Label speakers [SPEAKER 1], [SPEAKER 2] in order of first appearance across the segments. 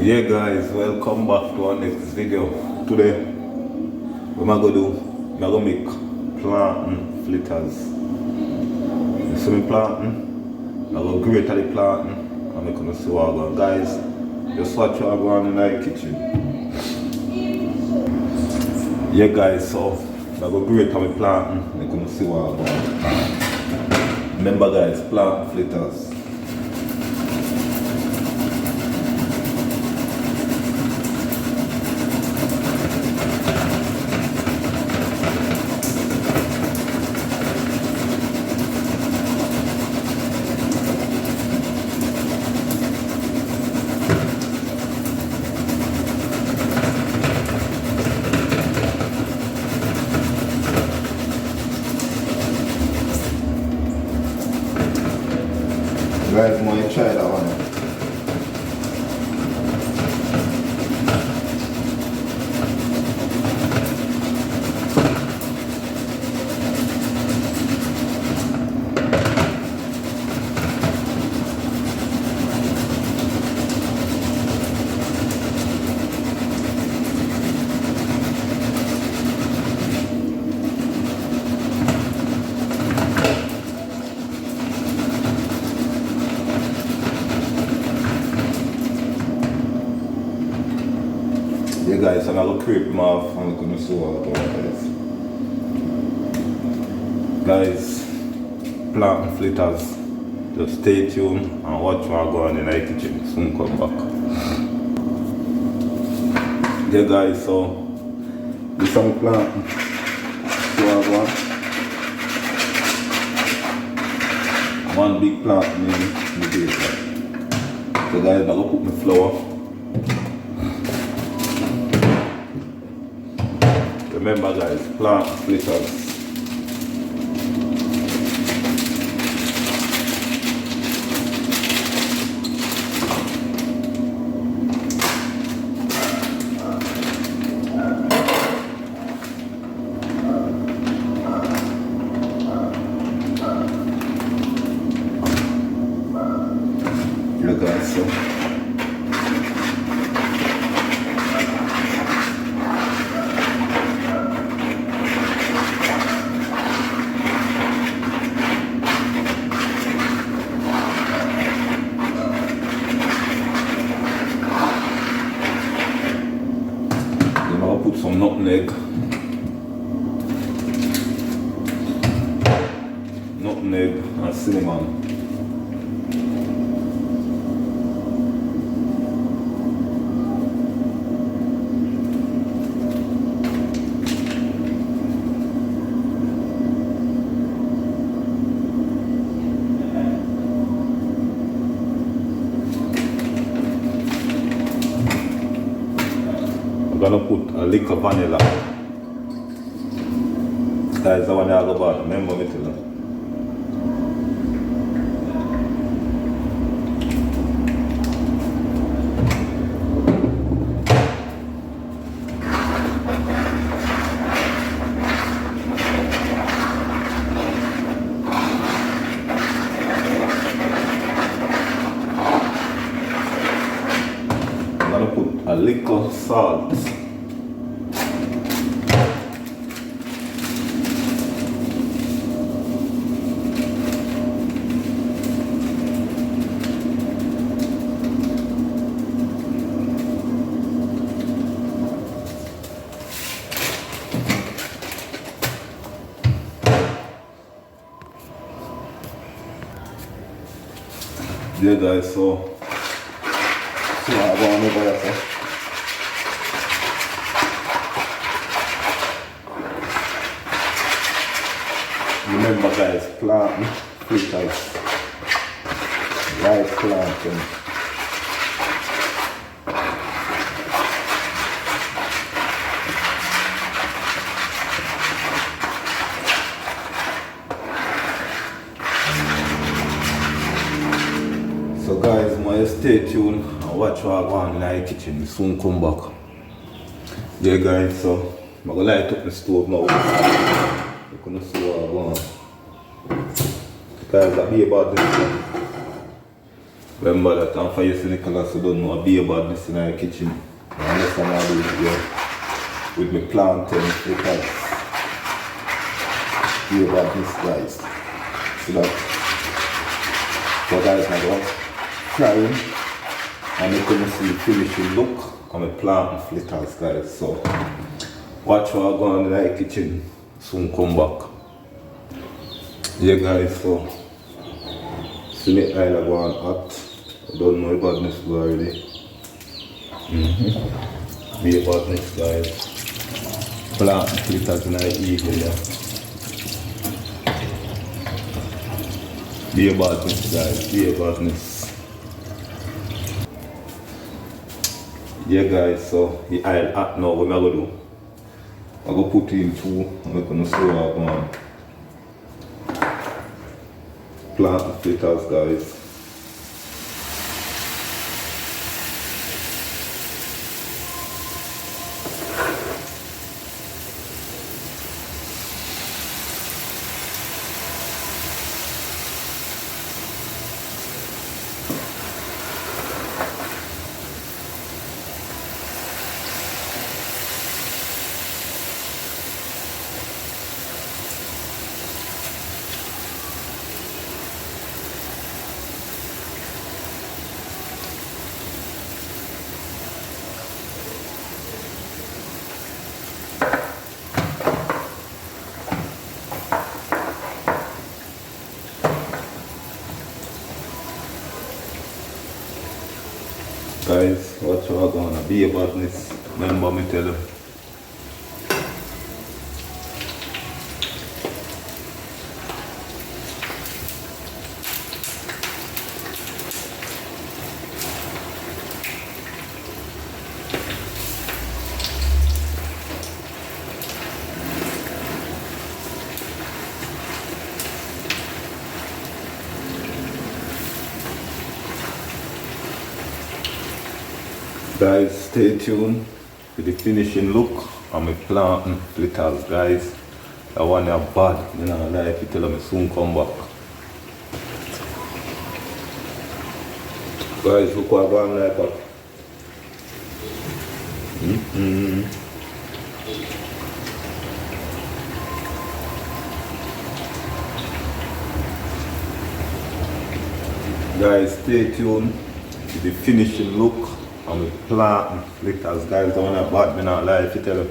[SPEAKER 1] Yeah guys, welcome back to our next video. Today, what am I gonna do? I'm gonna make plantain fritters. You see me plantain? I'm gonna grate the plantain and I'm gonna see what I'm going. Guys, just watch what I'm going in the kitchen. Yeah guys, so I'm gonna grate my plantain and I'm gonna see what I'm going. Remember guys, plantain fritters. Guys, might try that one. Yeah guys, I'm gonna creep them off and I'm gonna see what I'm doing, guys. Plantain fritters. Just stay tuned and watch what I'm going in the kitchen. Soon come back. Yeah guys, so this is some plantain. So I want one big plantain in the base. So guys, I'm gonna put my flour. Remember guys, plantain fritters. Yeah guys, so I'll put some nutmeg and cinnamon. I'm gonna put a lick of vanilla. Guys, I want to go back. Remember me too. I'm gonna put a lick of salt. Yeah guys, so see what I'm going over there for. Remember guys, plantain fritters, rice plantain. So guys, stay tuned and watch what I go on in the kitchen. Soon come back. Yeah guys, so I'm gonna light up the stove now. You're gonna see what I go on. Guys, I'll be about this one. Remember that I'm for you, Nicholas, who don't know a beer badness in our kitchen. And that's what I'm doing here with my plantain fritters. Beer badness, guys. So that, so guys, I'm going frying. And you can see the finishing look on my plantain fritters, guys. So watch what I go on in the kitchen. Soon come back. Yeah, guys, so see the oil going hot. I don't know about this already. Be about this, guys. Plantain fritters in the evening, yeah. Be about this, guys. Be about this. Yeah, guys, so the oil hot now. What am I going to do? I'm going to put in two. I'm going to see what I'm going to plantain fritters, guys. Guys, watch what I'm gonna be about this. Remember me tell you. Guys, stay tuned for the finishing look on my plantain fritters, guys. That one are bad, you know, like you tell them soon come back. Guys, look what I'm going like that. Guys, stay tuned to the finishing look on the plantain fritters, guys. Don't want to bad me not lie if you tell them.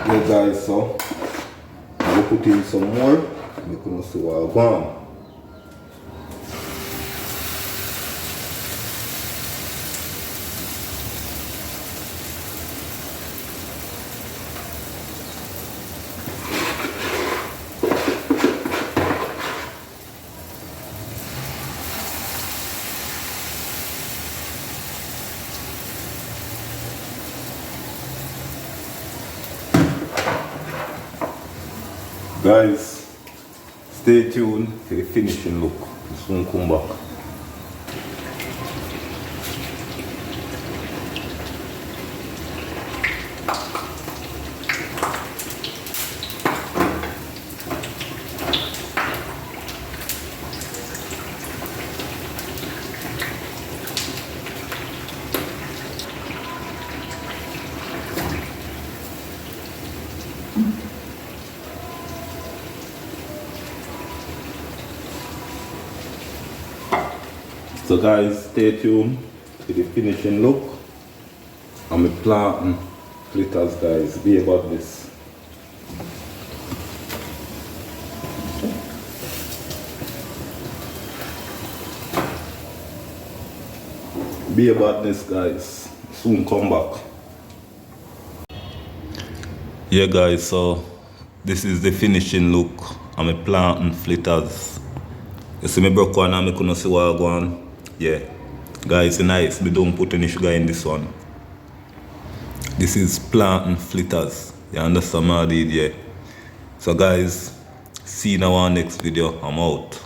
[SPEAKER 1] Yeah, guys, so I will put in some more. You can see what I'm going. Guys, stay tuned for the finishing look. We'll soon come back. So guys, stay tuned to the finishing look. I'm plantain fritters, guys. Be about this. Be about this, guys. Soon come back. Yeah, guys, so this is the finishing look. I'm plantain fritters. You see me broke one and I couldn't see what I go on. Yeah. Guys, it's nice. We don't put any sugar in this one. This is plantain fritters. You understand what I did? Yeah. So guys, see you in our next video. I'm out.